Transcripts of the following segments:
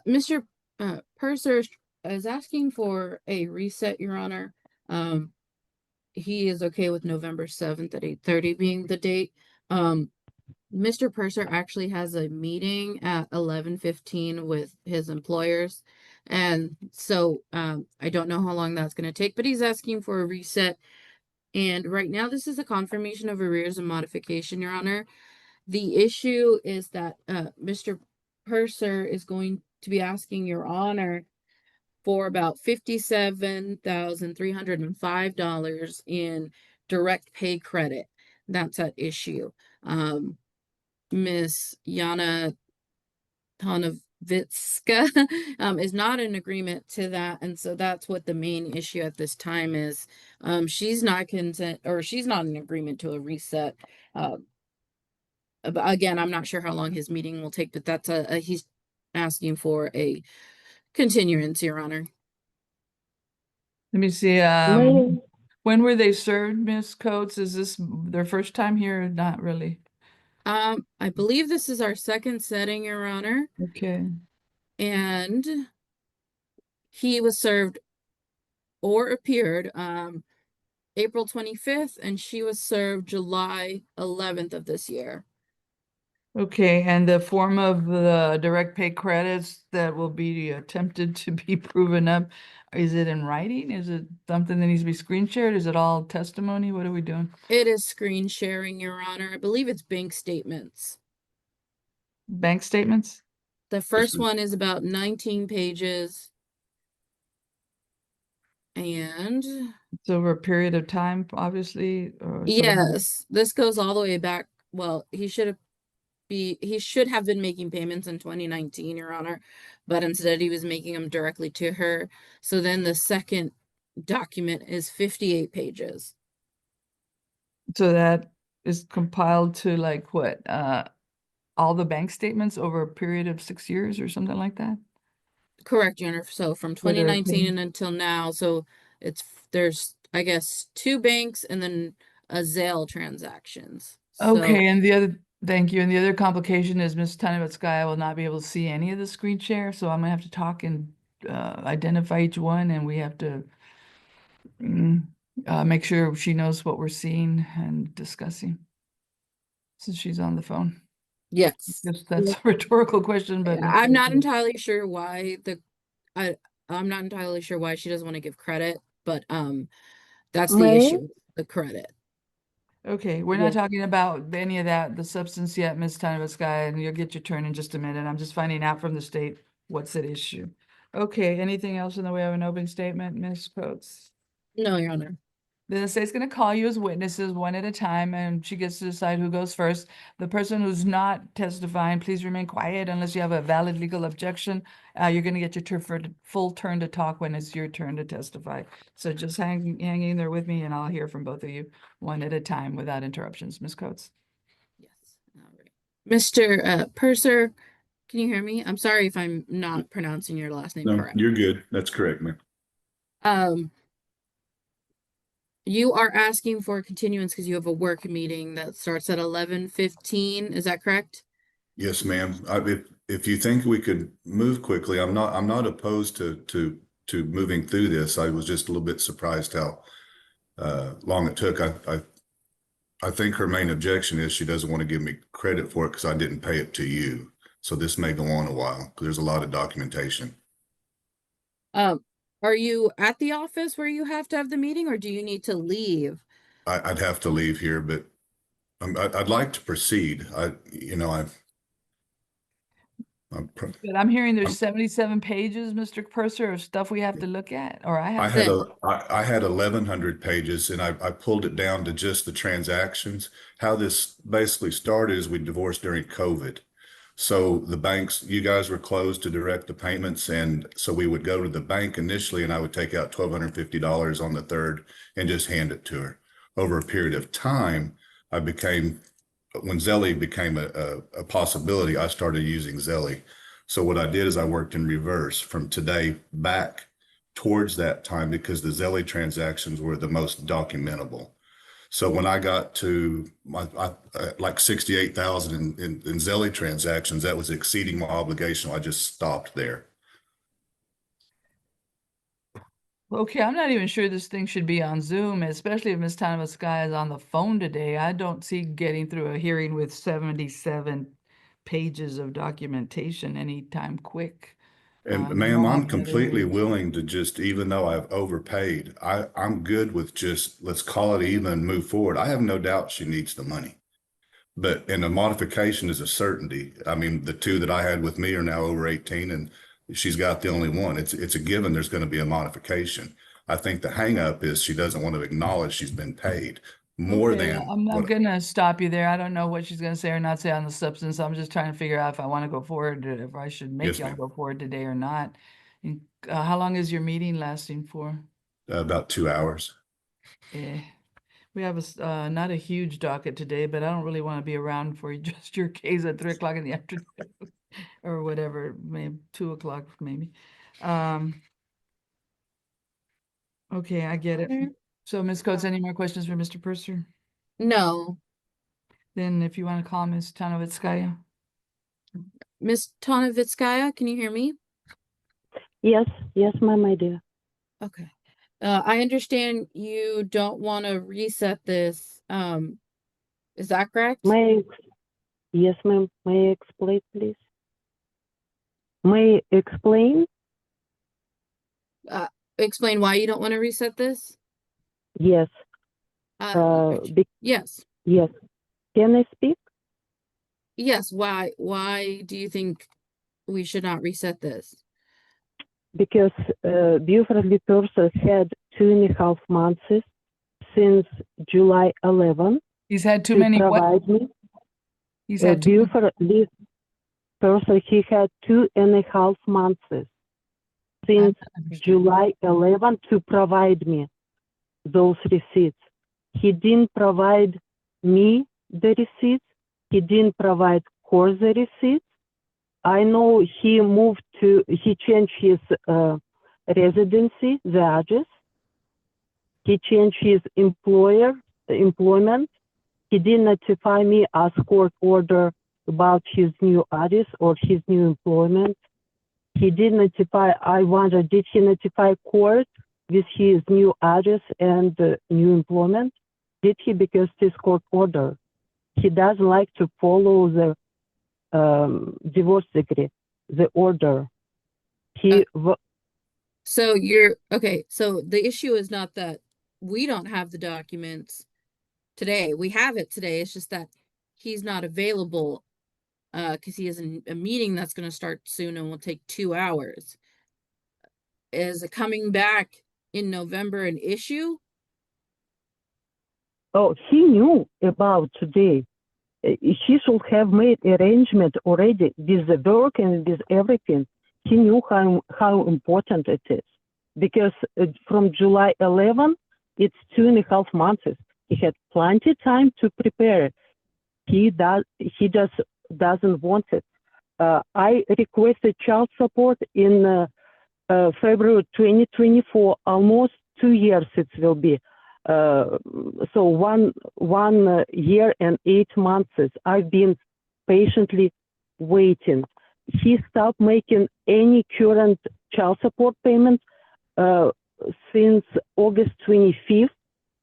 Mr. Purser is asking for a reset, Your Honor. Um, he is okay with November 7th at 8:30 being the date. Mr. Purser actually has a meeting at 11:15 with his employers. And so I don't know how long that's going to take, but he's asking for a reset. And right now, this is a confirmation of arrears and modification, Your Honor. The issue is that Mr. Purser is going to be asking Your Honor for about $57,305 in direct pay credit. That's at issue. Miss Yana Tanavitzka is not in agreement to that, and so that's what the main issue at this time is. She's not content, or she's not in agreement to a reset. But again, I'm not sure how long his meeting will take, but that's he's asking for a continuance, Your Honor. Let me see. When were they served, Miss Coates? Is this their first time here? Not really. I believe this is our second setting, Your Honor. Okay. And he was served or appeared April 25th, and she was served July 11th of this year. Okay, and the form of the direct pay credits that will be attempted to be proven up, is it in writing? Is it something that needs to be screen shared? Is it all testimony? What are we doing? It is screen sharing, Your Honor. I believe it's bank statements. Bank statements? The first one is about 19 pages. And it's over a period of time, obviously. Yes, this goes all the way back. Well, he should have been making payments in 2019, Your Honor, but instead he was making them directly to her. So then the second document is 58 pages. So that is compiled to like what? All the bank statements over a period of 6 years or something like that? Correct, Your Honor. So from 2019 and until now, so there's I guess two banks and then a Zelle transactions. Okay, and thank you. And the other complication is Miss Tonovitzkaya will not be able to see any of the screen share, so I'm gonna have to talk and identify each one, and we have to make sure she knows what we're seeing and discussing since she's on the phone. Yes. That's a rhetorical question, but I'm not entirely sure why I'm not entirely sure why she doesn't want to give credit, but that's the issue, the credit. Okay, we're not talking about any of that, the substance yet, Ms. Tonovitzkaya, and you'll get your turn in just a minute. I'm just finding out from the state what's at issue. Okay, anything else in the way of an opening statement, Ms. Coates? No, Your Honor. Then the state's going to call you as witnesses one at a time, and she gets to decide who goes first. The person who's not testifying, please remain quiet unless you have a valid legal objection. You're going to get your full turn to talk when it's your turn to testify. So just hang in there with me, and I'll hear from both of you one at a time without interruptions. Ms. Coates. Yes. All right. Mr. Purser, can you hear me? I'm sorry if I'm not pronouncing your last name correct. You're good. That's correct, ma'am. You are asking for a continuance because you have a work meeting that starts at 11:15. Is that correct? Yes, ma'am. If you think we could move quickly, I'm not opposed to moving through this. I was just a little bit surprised how long it took. I think her main objection is she doesn't want to give me credit for it because I didn't pay it to you. So this may go on a while because there's a lot of documentation. Are you at the office where you have to have the meeting, or do you need to leave? I'd have to leave here, but I'd like to proceed. I'm hearing there's 77 pages, Mr. Purser, of stuff we have to look at, or I had 1,100 pages, and I pulled it down to just the transactions. How this basically started is we divorced during COVID. So the banks, you guys were closed to direct the payments. And so we would go to the bank initially, and I would take out $1,250 on the third and just hand it to her. Over a period of time, when Zelle became a possibility, I started using Zelle. So what I did is I worked in reverse from today back towards that time because the Zelle transactions were the most documentable. So when I got to like 68,000 in Zelly transactions, that was exceeding my obligation. I just stopped there. Okay, I'm not even sure this thing should be on Zoom, especially if Ms. Tonovitzkaya is on the phone today. I don't see getting through a hearing with 77 pages of documentation anytime quick. And You ma'am, might I'm have better completely ways. willing to just, even though I've overpaid, I'm good with just, let's call it even and move forward. I have no doubt she needs the money. But, and a modification is a certainty. I mean, the two that I had with me are now over 18 and she's got the only one. It's a given there's going to be a modification. I think the hangup is she doesn't want to acknowledge she's been paid more Okay, than I'm what. gonna stop you there. I don't know what she's gonna say or not say on the substance. I'm just trying to figure out if I want to go forward, or if I should make Yes, y'all ma'am. go forward today or not. And, how long is your meeting lasting for? About 2 hours. Eh, we have not a huge docket today, but I don't really want to be around for just your case at 3 o'clock in the afternoon or whatever, maybe 2 o'clock maybe. Okay, I get it. So Ms. Coates, any more questions for Mr. Purser? No. Then if you want to call Ms. Tonovitzkaya. Miss Tonovitzkaya, can you hear me? Yes, yes, ma'am, I do. Okay. I understand you don't want to reset this. Is that correct? Yes, ma'am, may I explain, please? May I explain? Explain why you don't want to reset this? Yes, Uh, yes. yes. Can I speak? Yes. Why do you think we should not reset this? Because Buford Purser had 2.5 months since July 11 He's had too to many what? provide me. He's had too many. Buford Purser, he had 2.5 months since July 11 to provide me those receipts. He didn't provide me the receipts. He didn't provide court the receipts. I know he changed his residency, the address. He changed his employment. He didn't notify me as court order about his new address or his new employment. He did notify, I wonder, did he notify court with his new address and new employment? Did he? Because this court order. He doesn't like to follow the divorce decree, the order. So you're okay. So the issue is not that we don't have the documents today. We have it today. It's just that he's not available because he has a meeting that's going to start soon and will take 2 hours. Is it coming back in November an issue? Oh, he knew about today. He should have made arrangement already with the work and with everything. He knew how important it is, because from July 11, it's 2.5 months. He had plenty of time to prepare it. He just doesn't want it. I requested child support in February 2024, almost 2 years it will be. So one year and 8 months I've been patiently waiting. He stopped making any current child support payments since August 25th.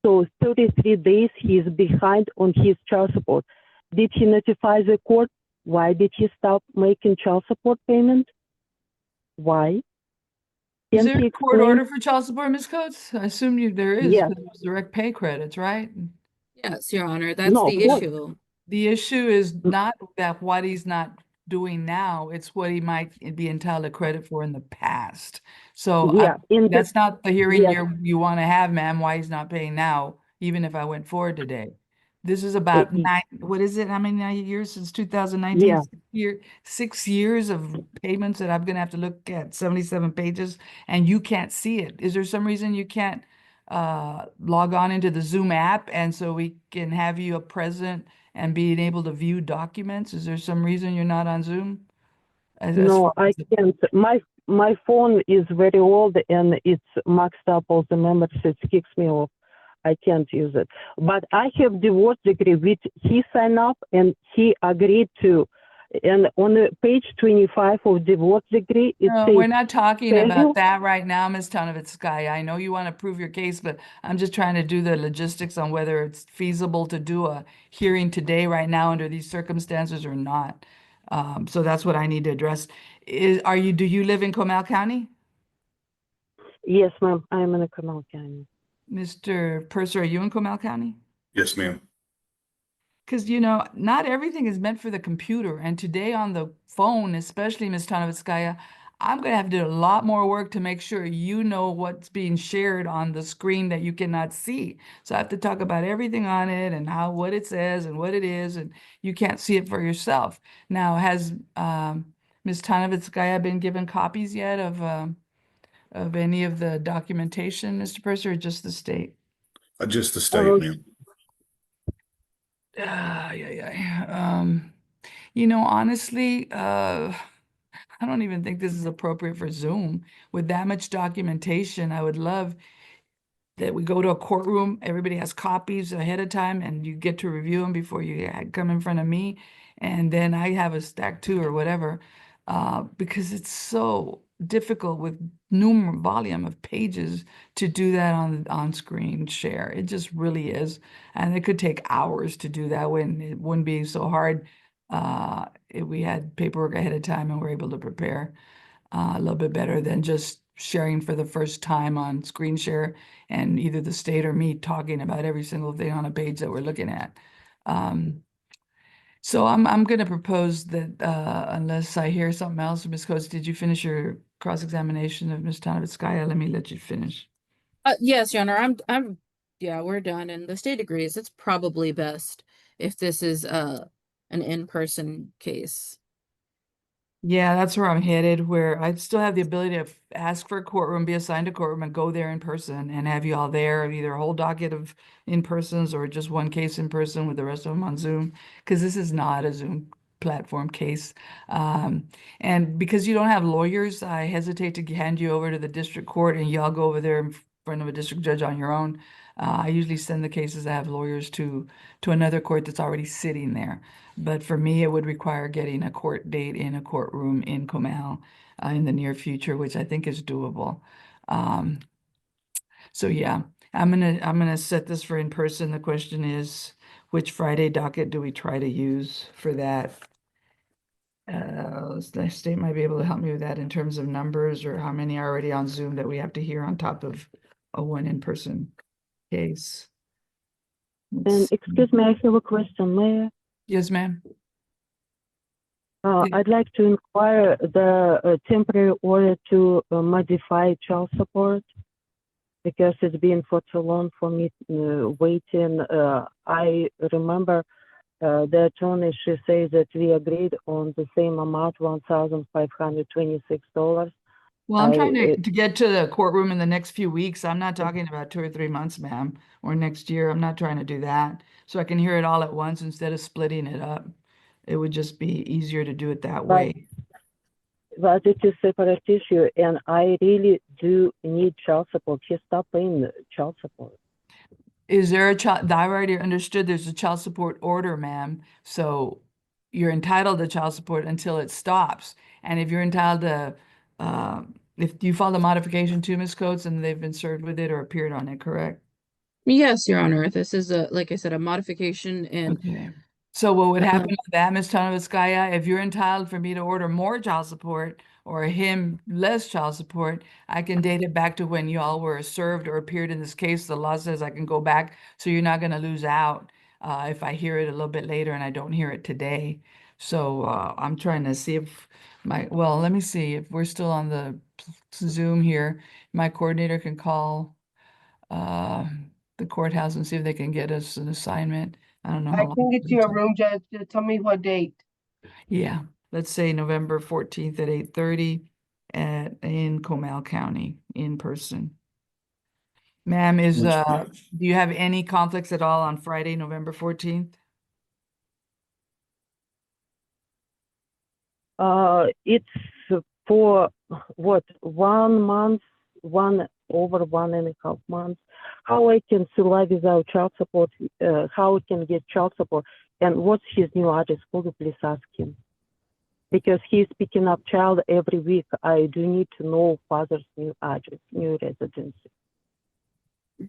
So 33 days he is behind on his child support. Did he notify the court? Why did he stop making child support payment? Why? Is Can there he a court explain? order for child support, Ms. Coates? I assume there is, Yes. because there's direct pay credits, right? Yes, Your Honor. That's No, the what? issue. The issue is not that what he's not doing now, it's what he might be entitled to credit for in the past. So Yeah, that's not the hearing yes. you want to have, ma'am, why he's not paying now, even if I went forward today. This is about what is it? How many years since 2019? Yeah. 6 years of payments that I'm gonna have to look at 77 pages and you can't see it. Is there some reason you can't log on into the Zoom app and so we can have you present and being able to view documents? Is there some reason you're not on Zoom? No, I can't. My phone is very old and it's maxed up all the members. It kicks me off. I can't use it. But I have divorce decree with he signed up and he agreed to. And on the page 25 of divorce decree, it No, says we're not talking Tell about you- that right now, Ms. Tonovitzkaya. I know you want to prove your case, but I'm just trying to do the logistics on whether it's feasible to do a hearing today, right now, under these circumstances or not. So that's what I need to address. Do you live in Comal County? Yes, ma'am. I'm in a Comal County. Mr. Purser, are you in Comal County? Yes, ma'am. Because, you know, not everything is meant for the computer. And today on the phone, especially Ms. Tonovitzkaya, I'm going to have to do a lot more work to make sure you know what's being shared on the screen that you cannot see. So I have to talk about everything on it and what it says and what it is, and you can't see it for yourself. Now, has Ms. Tonovitzkaya been given copies yet of any of the documentation, Mr. Purser, or just the state? Just the state, ma'am. You know, honestly, I don't even think this is appropriate for Zoom. With that much documentation, I would love that we go to a courtroom, everybody has copies ahead of time, and you get to review them before you come in front of me. And then I have a stack too or whatever, because it's so difficult with numerous volume of pages to do that on screen share. It just really is. And it could take hours to do that when it wouldn't be so hard if we had paperwork ahead of time and we're able to prepare a little bit better than just sharing for the first time on screen share and either the state or me talking about every single thing on a page that we're looking at. So I'm going to propose that unless I hear something else, Ms. Coates, did you finish your cross-examination of Ms. Tonovitzkaya? Let me let you finish. Yes, Your Honor, yeah, we're done, and the state agrees it's probably best if this is an in-person case. Yeah, that's where I'm headed, where I still have the ability to ask for a courtroom, be assigned a courtroom, and go there in person and have you all there, either a whole docket of in-persons or just one case in person with the rest of them on Zoom, because this is not a Zoom platform case. And because you don't have lawyers, I hesitate to hand you over to the district court and y'all go over there in front of a district judge on your own. I usually send the cases that have lawyers to another court that's already sitting there. But for me, it would require getting a court date in a courtroom in Comal in the near future, which I think is doable. So yeah, I'm gonna set this for in person. The question is, which Friday docket do we try to use for that? The state might be able to help me with that in terms of numbers or how many are already on Zoom that we have to hear on top of a one in-person case. And excuse me, I have a question, Mayor. Yes, ma'am. I'd like to inquire the temporary order to modify child support because it's been for too long for me waiting. I remember the attorney, she says that we agreed on the same amount, $1,526. Well, I'm trying to get to the courtroom in the next few weeks. I'm not talking about 2 or 3 months, ma'am, or next year. I'm not trying to do that. So I can hear it all at once instead of splitting it up. It would just be easier to do it that way. But it is a separate issue, and I really do need child support. He stopped paying child support. Is there a child? I already understood there's a child support order, ma'am. So you're entitled to child support until it stops. And if you're entitled to, if you filed a modification to Ms. Coates and they've been served with it or appeared on it, correct? Yes, Your Honor, this is like I said, a modification and Okay. So what would happen with that, Ms. Tonovitzkaya, if you're entitled for me to order more child support or him less child support, I can date it back to when you all were served or appeared in this case. The law says I can go back, so you're not going to lose out if I hear it a little bit later and I don't hear it today. So I'm trying to see if well, let me see if we're still on the Zoom here. My coordinator can call the courthouse and see if they can get us an assignment. I don't know I how long. can get you a room, Judge. Just tell me what date. Yeah, let's say November 14th at 8:30 in Comal County in person. Ma'am, do you have any conflicts at all on Friday, November 14th? It's for what, 1 month, 1 over 1.5 months. How I can survive without child support? How I can get child support? And what's his new address? Could you please ask him? Because he's picking up child every week. I do need to know father's new address, new residency.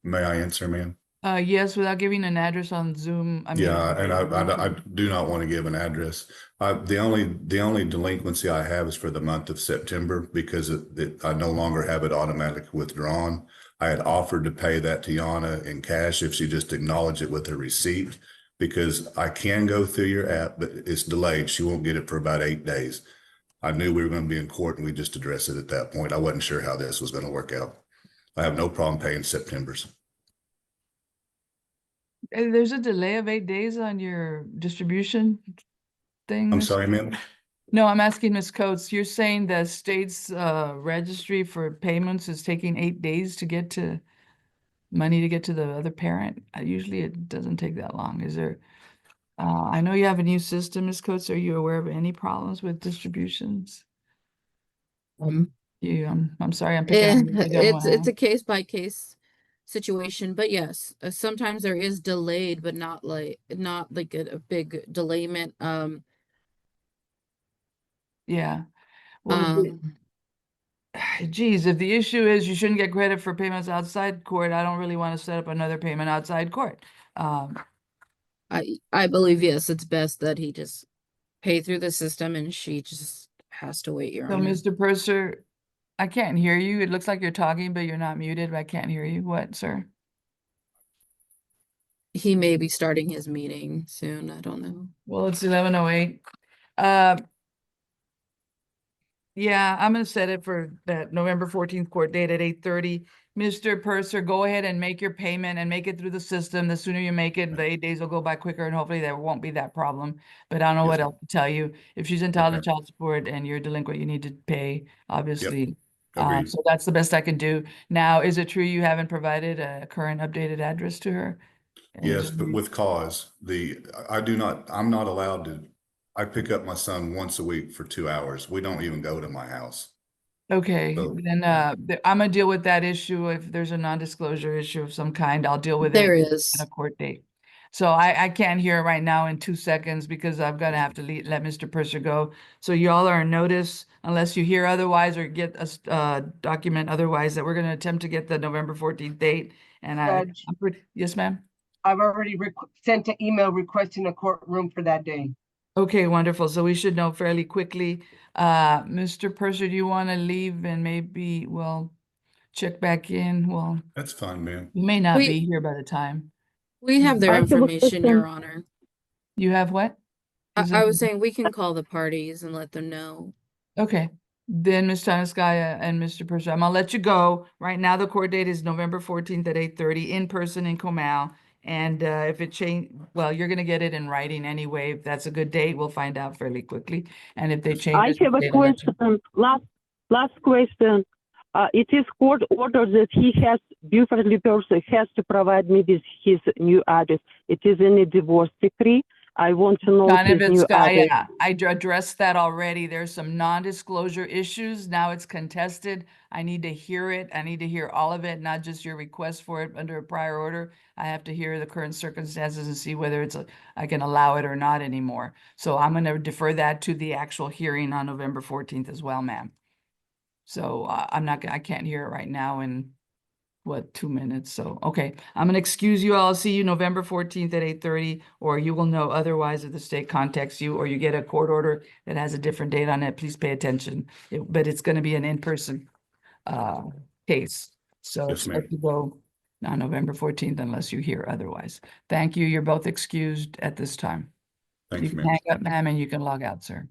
May I answer, ma'am? Yes, without giving an address on Zoom. I mean, Yeah, and I do not want to give an address. The only delinquency I have is for the month of September because I no longer have it automatically withdrawn. I had offered to pay that to Yana in cash if she just acknowledged it with her receipt, because I can go through your app, but it's delayed. She won't get it for about 8 days. I knew we were going to be in court and we just addressed it at that point. I wasn't sure how this was going to work out. I have no problem paying September's. there's a delay of 8 days on your distribution thing. I'm sorry, ma'am. No, I'm asking Ms. Coates, you're saying the state's registry for payments is taking 8 days to get to money to get to the other parent? Usually it doesn't take that long. Is there, I know you have a new system, Ms. Coates. Are you aware of any problems with distributions? I'm sorry, I'm picking on you. I don't It's wanna- a case by case situation, but yes, sometimes there is delayed, but not like a big delayment. Yeah. Well, geez, if the issue is you shouldn't get credit for payments outside court, I don't really want to set up another payment outside court. I believe, yes, it's best that he just pay through the system and she just has to wait, Your So, Honor. Mr. Purser, I can't hear you. It looks like you're talking, but you're not muted, but I can't hear you. What, sir? He may be starting his meeting soon. I don't know. Well, it's 11:08. Yeah, I'm gonna set it for that November 14th court date at 8:30. Mr. Purser, go ahead and make your payment and make it through the system. The sooner you make it, the 8 days will go by quicker and hopefully there won't be that problem. But I don't know Yes, what ma'am. else to tell you. If she's entitled to Okay. child support and you're delinquent, you need to pay, obviously. Agreed. So that's the best I can do. Now, is it true you haven't provided a current updated address to her? And Yes, just- but with cause, I'm not allowed to, I pick up my son once a week for 2 hours. We don't even go to my house. Okay, So- then I'm gonna deal with that issue. If there's a non-disclosure issue of some kind, I'll deal with it There at is. a court date. So I can't hear it right now in 2 seconds because I'm gonna have to let Mr. Purser go. So y'all are on notice unless you hear otherwise or get a document otherwise that we're gonna attempt to get the November 14th date. And Judge. yes, ma'am. I've already sent an email requesting a courtroom for that day. Okay, wonderful. So we should know fairly quickly. Mr. Purser, do you want to leave and maybe we'll check back in? Well, That's fine, ma'am. you may not We- be here by the time. We have their I have a information, Your question. Honor. You have what? Is I it- was saying we can call the parties and let them know. Okay, then Ms. Tonovitzkaya and Mr. Purser, I'm gonna let you go. Right now, the court date is November 14th at 8:30 in person in Comal. And if it change, well, you're gonna get it in writing anyway. If that's a good date, we'll find out fairly quickly. And if they change. I the have a date, I'll let you- question. Last question. It is court order that he has, Buford person has to provide me with his new address. It is in a divorce decree. I want to know his new address. Tonovitzkaya, I addressed that already. There's some non-disclosure issues. Now it's contested. I need to hear it. I need to hear all of it, not just your request for it under a prior order. I have to hear the current circumstances and see whether I can allow it or not anymore. So I'm going to defer that to the actual hearing on November 14th as well, ma'am. So I can't hear it right now in 2 minutes? So, okay, I'm gonna excuse you all. I'll see you November 14th at 8:30, or you will know otherwise if the state contacts you or you get a court order that has a different date on it. Please pay attention. But it's gonna be an in-person case. So Yes, ma'am. expect to go on November 14th unless you hear otherwise. Thank you. You're both excused at this time. Thank You you, can ma'am. hang up, ma'am, and you can log out, sir.